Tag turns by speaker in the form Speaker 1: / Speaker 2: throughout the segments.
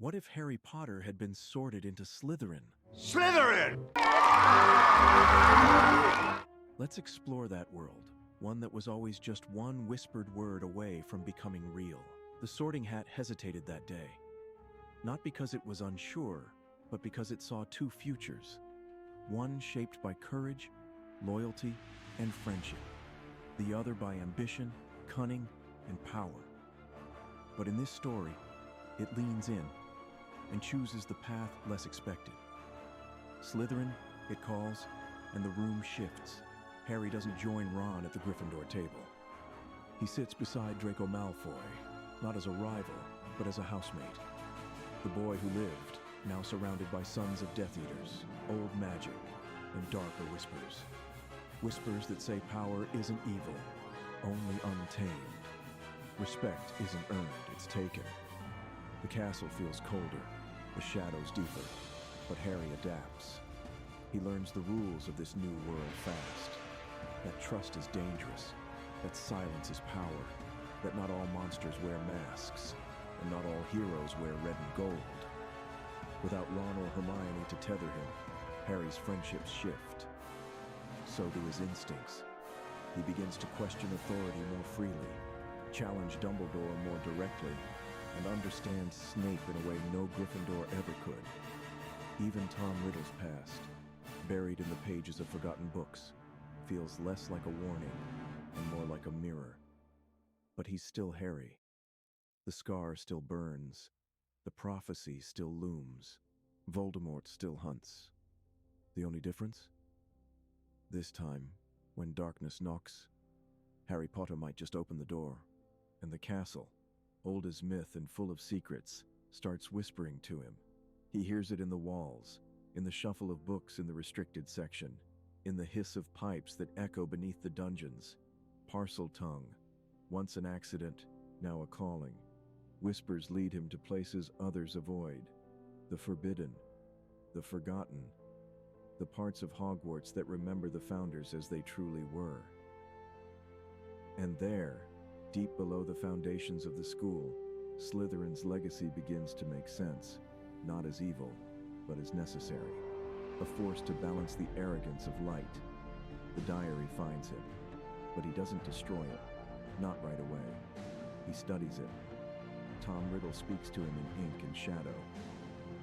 Speaker 1: What if Harry Potter had been sorted into Slytherin?
Speaker 2: Slytherin!
Speaker 1: Let's explore that world, one that was always just one whispered word away from becoming real. The Sorting Hat hesitated that day, not because it was unsure, but because it saw two futures, one shaped by courage, loyalty, and friendship, the other by ambition, cunning, and power. But in this story, it leans in and chooses the path less expected. Slytherin, it calls, and the room shifts. Harry doesn't join Ron at the Gryffindor table. He sits beside Draco Malfoy, not as a rival, but as a housemate. The boy who lived, now surrounded by sons of Death Eaters, old magic, and darker whispers. Whispers that say power isn't evil, only untamed. Respect isn't earned, it's taken. The castle feels colder, the shadows deeper, but Harry adapts. He learns the rules of this new world fast. That trust is dangerous, that silence is power, that not all monsters wear masks, and not all heroes wear red and gold. Without Ron or Hermione to tether him, Harry's friendships shift. So do his instincts. He begins to question authority more freely, challenge Dumbledore more directly, and understand Snape in a way no Gryffindor ever could. Even Tom Riddle's past, buried in the pages of forgotten books, feels less like a warning and more like a mirror. But he's still Harry. The scar still burns. The prophecy still looms. Voldemort still hunts. The only difference? This time, when darkness knocks, Harry Potter might just open the door, and the castle, old as myth and full of secrets, starts whispering to him. He hears it in the walls, in the shuffle of books in the restricted section, in the hiss of pipes that echo beneath the dungeons. Parcel tongue, once an accident, now a calling. Whispers lead him to places others avoid. The forbidden, the forgotten, the parts of Hogwarts that remember the founders as they truly were. And there, deep below the foundations of the school, Slytherin's legacy begins to make sense, not as evil, but as necessary. A force to balance the arrogance of light. The diary finds him, but he doesn't destroy it, not right away. He studies it. Tom Riddle speaks to him in ink and shadow,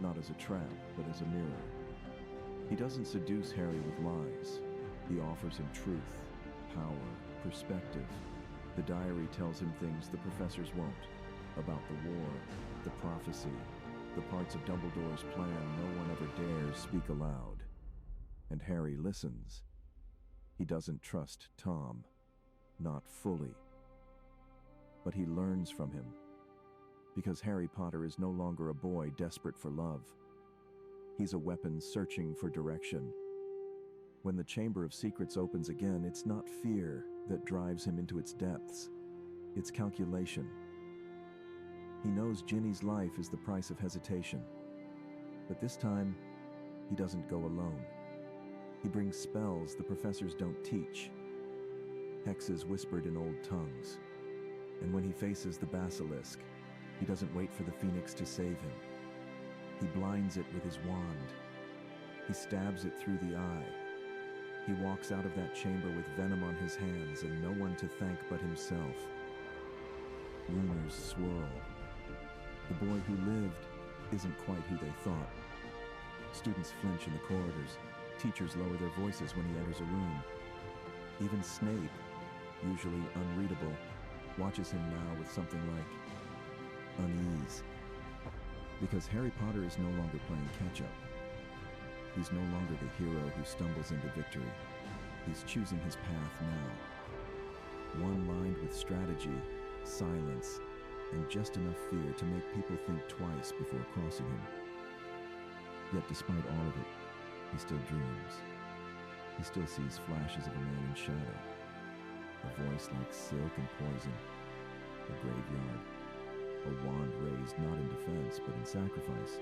Speaker 1: not as a trap, but as a mirror. He doesn't seduce Harry with lies. He offers him truth, power, perspective. The diary tells him things the professors won't, about the war, the prophecy, the parts of Dumbledore's plan no one ever dares speak aloud. And Harry listens. He doesn't trust Tom, not fully. But he learns from him, because Harry Potter is no longer a boy desperate for love. He's a weapon searching for direction. When the Chamber of Secrets opens again, it's not fear that drives him into its depths. It's calculation. He knows Ginny's life is the price of hesitation. But this time, he doesn't go alone. He brings spells the professors don't teach. Hexes whispered in old tongues. And when he faces the basilisk, he doesn't wait for the phoenix to save him. He blinds it with his wand. He stabs it through the eye. He walks out of that chamber with venom on his hands and no one to thank but himself. Rumors swirl. The boy who lived isn't quite who they thought. Students flinch in the corridors. Teachers lower their voices when he enters a room. Even Snape, usually unreadable, watches him now with something like unease. Because Harry Potter is no longer playing catch-up. He's no longer the hero who stumbles into victory. He's choosing his path now. One lined with strategy, silence, and just enough fear to make people think twice before crossing him. Yet despite all of it, he still dreams. He still sees flashes of a man in shadow. A voice like silk and poison. A graveyard. A wand raised not in defense, but in sacrifice.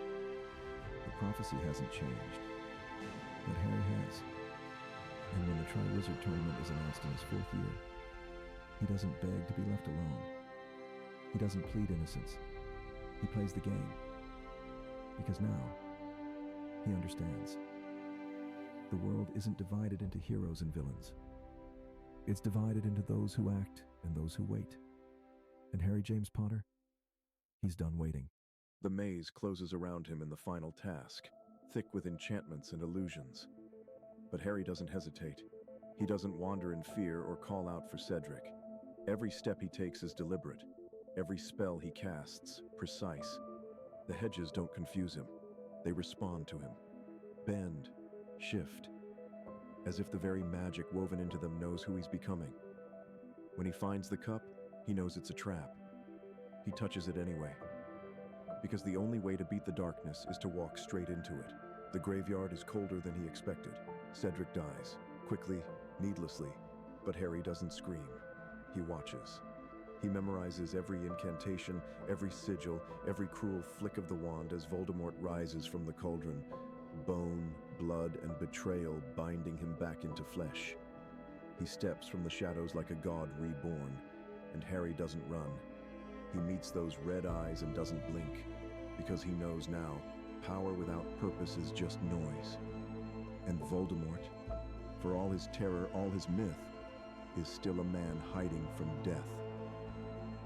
Speaker 1: The prophecy hasn't changed, but Harry has. And when the Triwizard Tournament is announced in his 4th year, he doesn't beg to be left alone. He doesn't plead innocence. He plays the game. Because now, he understands. The world isn't divided into heroes and villains. It's divided into those who act and those who wait. And Harry James Potter? He's done waiting. The maze closes around him in the final task, thick with enchantments and illusions. But Harry doesn't hesitate. He doesn't wander in fear or call out for Cedric. Every step he takes is deliberate. Every spell he casts, precise. The hedges don't confuse him. They respond to him. Bend, shift, as if the very magic woven into them knows who he's becoming. When he finds the cup, he knows it's a trap. He touches it anyway. Because the only way to beat the darkness is to walk straight into it. The graveyard is colder than he expected. Cedric dies, quickly, needlessly, but Harry doesn't scream. He watches. He memorizes every incantation, every sigil, every cruel flick of the wand as Voldemort rises from the cauldron, bone, blood, and betrayal binding him back into flesh. He steps from the shadows like a god reborn, and Harry doesn't run. He meets those red eyes and doesn't blink, because he knows now, power without purpose is just noise. And Voldemort, for all his terror, all his myth, is still a man hiding from death.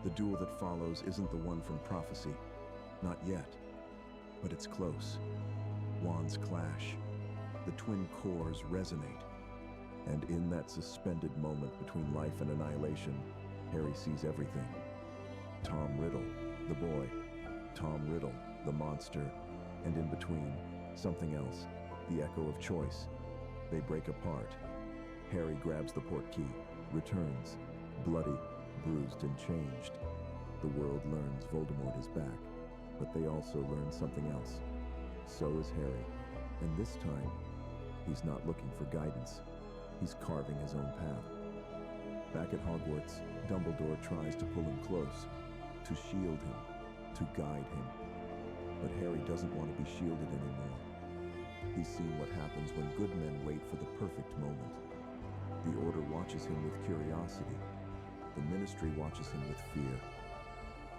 Speaker 1: The duel that follows isn't the one from prophecy, not yet, but it's close. Wands clash, the twin cores resonate, and in that suspended moment between life and annihilation, Harry sees everything. Tom Riddle, the boy, Tom Riddle, the monster, and in between, something else, the echo of choice. They break apart. Harry grabs the portkey, returns, bloody, bruised and changed. The world learns Voldemort is back, but they also learn something else. So is Harry, and this time, he's not looking for guidance. He's carving his own path. Back at Hogwarts, Dumbledore tries to pull him close, to shield him, to guide him. But Harry doesn't want to be shielded anymore. He's seen what happens when good men wait for the perfect moment. The Order watches him with curiosity. The Ministry watches him with fear.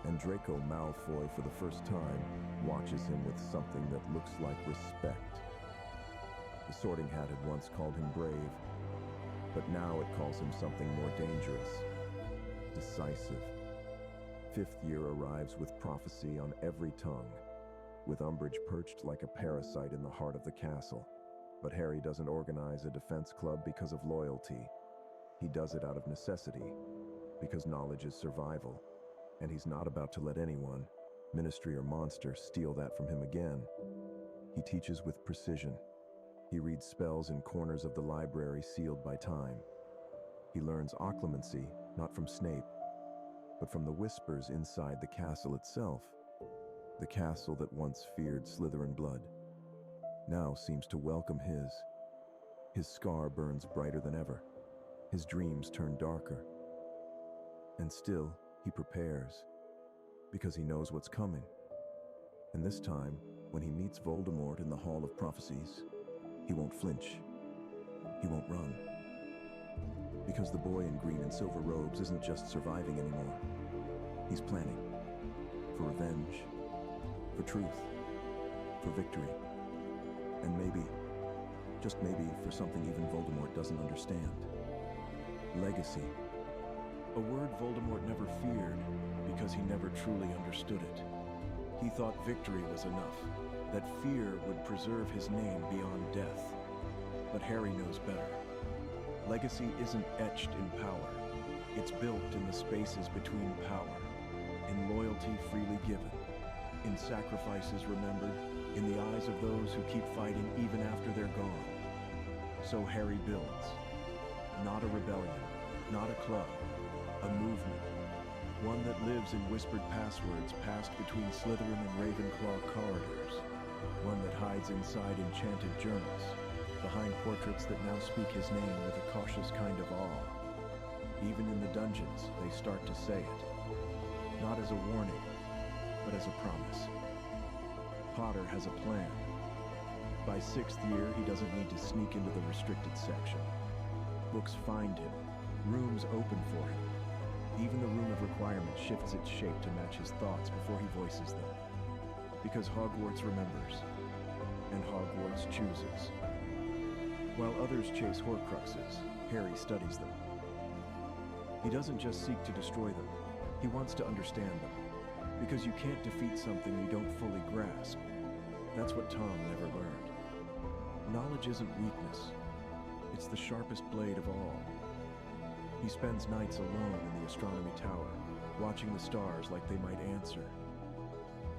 Speaker 1: And Draco Malfoy, for the first time, watches him with something that looks like respect. The Sorting Hat had once called him brave, but now it calls him something more dangerous. Decisive. Fifth year arrives with prophecy on every tongue, with Umbridge perched like a parasite in the heart of the castle. But Harry doesn't organize a defense club because of loyalty. He does it out of necessity, because knowledge is survival, and he's not about to let anyone, Ministry or monster, steal that from him again. He teaches with precision. He reads spells in corners of the library sealed by time. He learns occlumency, not from Snape, but from the whispers inside the castle itself. The castle that once feared Slytherin blood now seems to welcome his. His scar burns brighter than ever. His dreams turn darker. And still, he prepares, because he knows what's coming. And this time, when he meets Voldemort in the Hall of Prophecies, he won't flinch. He won't run. Because the boy in green and silver robes isn't just surviving anymore. He's planning. For revenge. For truth. For victory. And maybe, just maybe, for something even Voldemort doesn't understand. Legacy. A word Voldemort never feared because he never truly understood it. He thought victory was enough, that fear would preserve his name beyond death. But Harry knows better. Legacy isn't etched in power. It's built in the spaces between power, in loyalty freely given, in sacrifices remembered, in the eyes of those who keep fighting even after they're gone. So Harry builds. Not a rebellion, not a club, a movement. One that lives in whispered passwords passed between Slytherin and Ravenclaw corridors. One that hides inside enchanted journals, behind portraits that now speak his name with a cautious kind of awe. Even in the dungeons, they start to say it. Not as a warning, but as a promise. Potter has a plan. By 6th year, he doesn't need to sneak into the restricted section. Books find him. Rooms open for him. Even the room of requirement shifts its shape to match his thoughts before he voices them. Because Hogwarts remembers, and Hogwarts chooses. While others chase Horcruxes, Harry studies them. He doesn't just seek to destroy them, he wants to understand them. Because you can't defeat something you don't fully grasp. That's what Tom never learned. Knowledge isn't weakness, it's the sharpest blade of all. He spends nights alone in the astronomy tower, watching the stars like they might answer.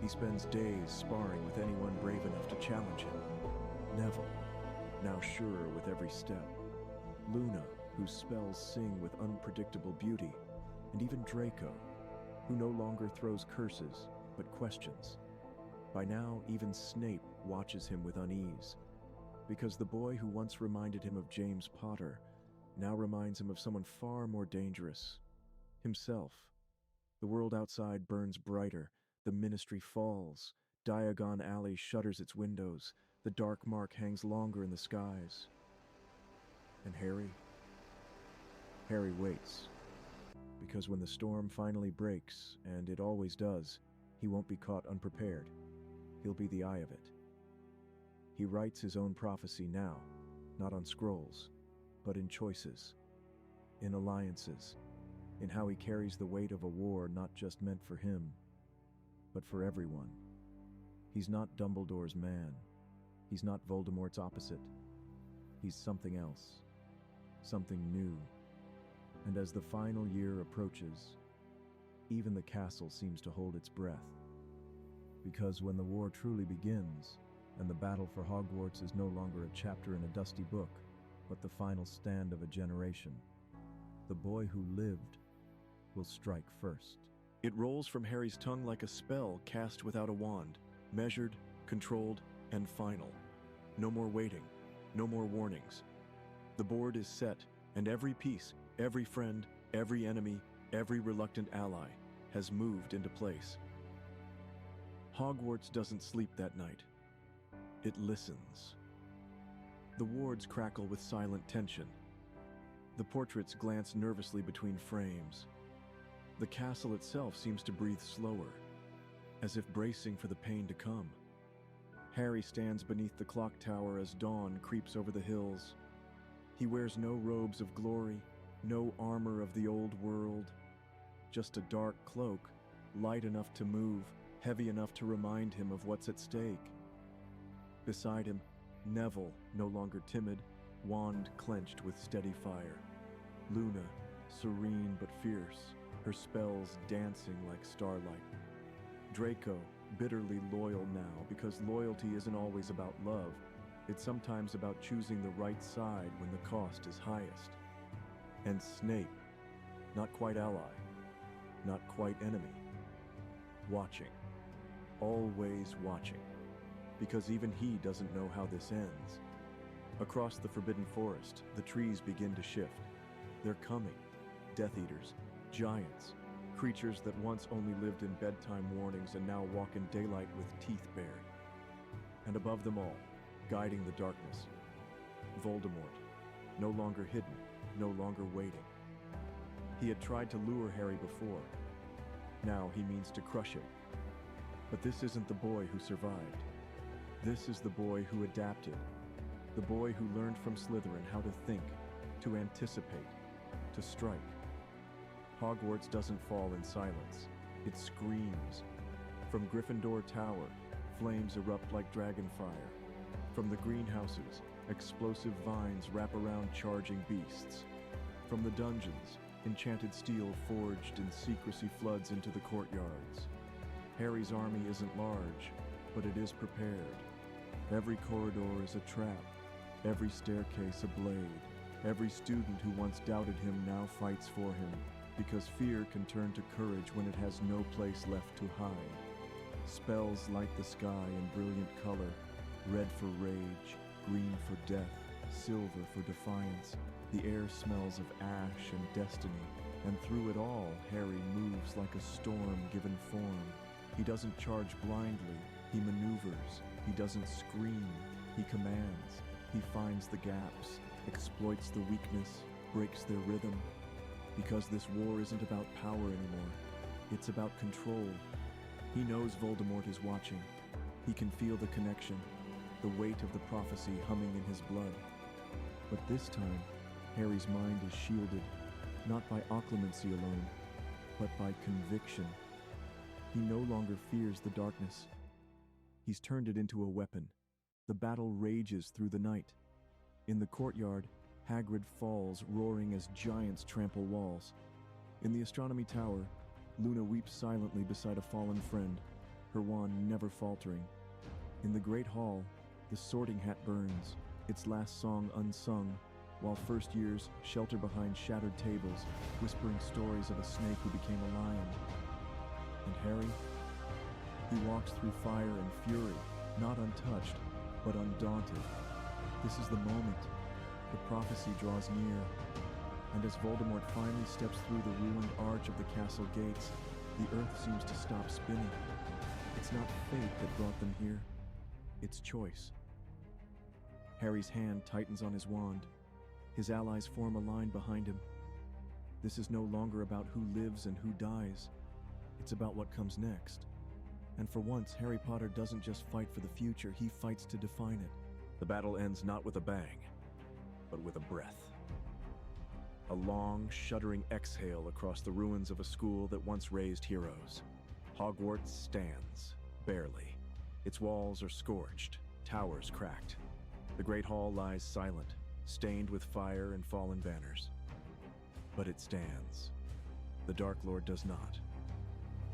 Speaker 1: He spends days sparring with anyone brave enough to challenge him. Neville, now surer with every step. Luna, whose spells sing with unpredictable beauty. And even Draco, who no longer throws curses, but questions. By now, even Snape watches him with unease. Because the boy who once reminded him of James Potter now reminds him of someone far more dangerous. Himself. The world outside burns brighter. The Ministry falls. Diagon Alley shutters its windows. The dark mark hangs longer in the skies. And Harry? Harry waits. Because when the storm finally breaks, and it always does, he won't be caught unprepared. He'll be the eye of it. He writes his own prophecy now, not on scrolls, but in choices, in alliances, in how he carries the weight of a war not just meant for him, but for everyone. He's not Dumbledore's man. He's not Voldemort's opposite. He's something else, something new. And as the final year approaches, even the castle seems to hold its breath. Because when the war truly begins, and the battle for Hogwarts is no longer a chapter in a dusty book, but the final stand of a generation, the boy who lived will strike first. It rolls from Harry's tongue like a spell cast without a wand, measured, controlled, and final. No more waiting, no more warnings. The board is set, and every piece, every friend, every enemy, every reluctant ally has moved into place. Hogwarts doesn't sleep that night. It listens. The wards crackle with silent tension. The portraits glance nervously between frames. The castle itself seems to breathe slower, as if bracing for the pain to come. Harry stands beneath the clock tower as dawn creeps over the hills. He wears no robes of glory, no armor of the old world, just a dark cloak, light enough to move, heavy enough to remind him of what's at stake. Beside him, Neville, no longer timid, wand clenched with steady fire. Luna, serene but fierce, her spells dancing like starlight. Draco, bitterly loyal now, because loyalty isn't always about love. It's sometimes about choosing the right side when the cost is highest. And Snape, not quite ally, not quite enemy. Watching. Always watching. Because even he doesn't know how this ends. Across the Forbidden Forest, the trees begin to shift. They're coming. Death Eaters, giants, creatures that once only lived in bedtime warnings and now walk in daylight with teeth bared. And above them all, guiding the darkness, Voldemort, no longer hidden, no longer waiting. He had tried to lure Harry before. Now he means to crush him. But this isn't the boy who survived. This is the boy who adapted. The boy who learned from Slytherin how to think, to anticipate, to strike. Hogwarts doesn't fall in silence. It screams. From Gryffindor Tower, flames erupt like dragonfire. From the greenhouses, explosive vines wrap around charging beasts. From the dungeons, enchanted steel forged in secrecy floods into the courtyards. Harry's army isn't large, but it is prepared. Every corridor is a trap, every staircase a blade. Every student who once doubted him now fights for him, because fear can turn to courage when it has no place left to hide. Spells light the sky in brilliant color, red for rage, green for death, silver for defiance. The air smells of ash and destiny, and through it all, Harry moves like a storm given form. He doesn't charge blindly, he maneuvers. He doesn't scream, he commands. He finds the gaps, exploits the weakness, breaks their rhythm. Because this war isn't about power anymore. It's about control. He knows Voldemort is watching. He can feel the connection, the weight of the prophecy humming in his blood. But this time, Harry's mind is shielded, not by occlumency alone, but by conviction. He no longer fears the darkness. He's turned it into a weapon. The battle rages through the night. In the courtyard, Hagrid falls, roaring as giants trample walls. In the astronomy tower, Luna weeps silently beside a fallen friend, her wand never faltering. In the Great Hall, the Sorting Hat burns, its last song unsung, while first years shelter behind shattered tables, whispering stories of a snake who became a lion. And Harry? He walks through fire and fury, not untouched, but undaunted. This is the moment. The prophecy draws near, and as Voldemort finally steps through the ruined arch of the castle gates, the earth seems to stop spinning. It's not fate that brought them here, it's choice. Harry's hand tightens on his wand. His allies form a line behind him. This is no longer about who lives and who dies. It's about what comes next. And for once, Harry Potter doesn't just fight for the future, he fights to define it. The battle ends not with a bang, but with a breath. A long, shuddering exhale across the ruins of a school that once raised heroes. Hogwarts stands, barely. Its walls are scorched, towers cracked. The Great Hall lies silent, stained with fire and fallen banners. But it stands. The Dark Lord does not.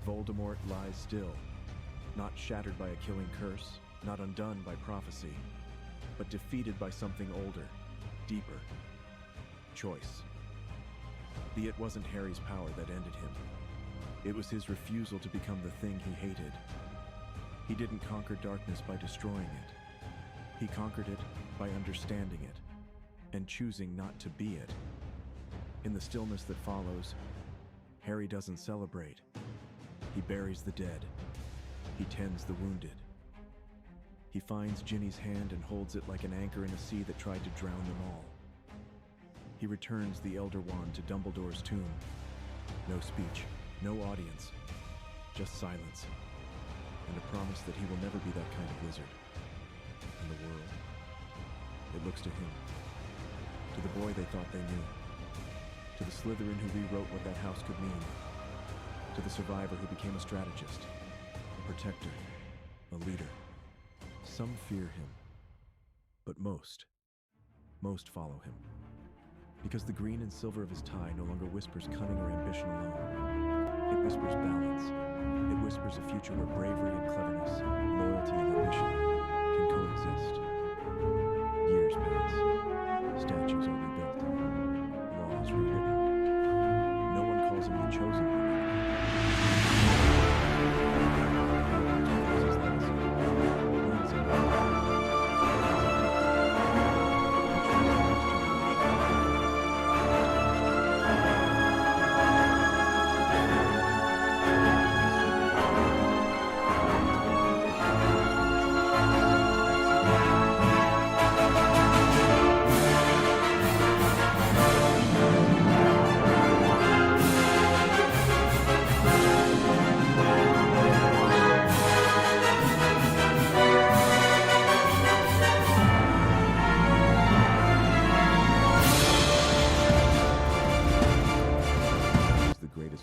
Speaker 1: Voldemort lies still, not shattered by a killing curse, not undone by prophecy, but defeated by something older, deeper. Choice. The It wasn't Harry's power that ended him. It was his refusal to become the thing he hated. He didn't conquer darkness by destroying it. He conquered it by understanding it, and choosing not to be it. In the stillness that follows, Harry doesn't celebrate. He buries the dead. He tends the wounded. He finds Ginny's hand and holds it like an anchor in a sea that tried to drown them all. He returns the Elder Wand to Dumbledore's tomb. No speech, no audience, just silence, and a promise that he will never be that kind of wizard. And the world, it looks to him, to the boy they thought they knew, to the Slytherin who rewrote what that house could mean, to the survivor who became a strategist, a protector, a leader. Some fear him, but most follow him. Because the green and silver of his tie no longer whispers cunning or ambition alone. It whispers balance. It whispers a future where bravery and cleverness, loyalty and ambition can coexist. Years pass. Statues are rebuilt. Laws rewritten. No one calls him the chosen one.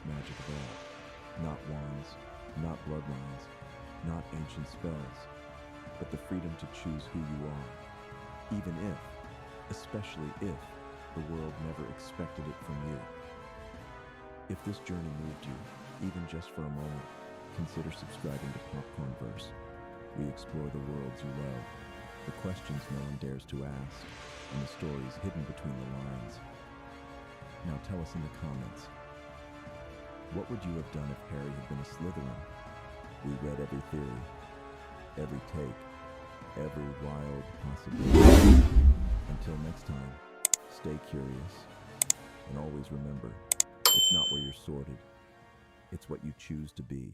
Speaker 1: Magic of all. Not wands, not bloodlines, not ancient spells, but the freedom to choose who you are. Even if, especially if, the world never expected it from you. If this journey moved you, even just for a moment, consider subscribing to PopcornVerse. We explore the worlds you love, the questions no one dares to ask, and the stories hidden between the lines. Now tell us in the comments, what would you have done if Harry had been a Slytherin? We read every theory, every take, every wild possibility. Until next time, stay curious, and always remember, it's not where you're sorted, it's what you choose to be.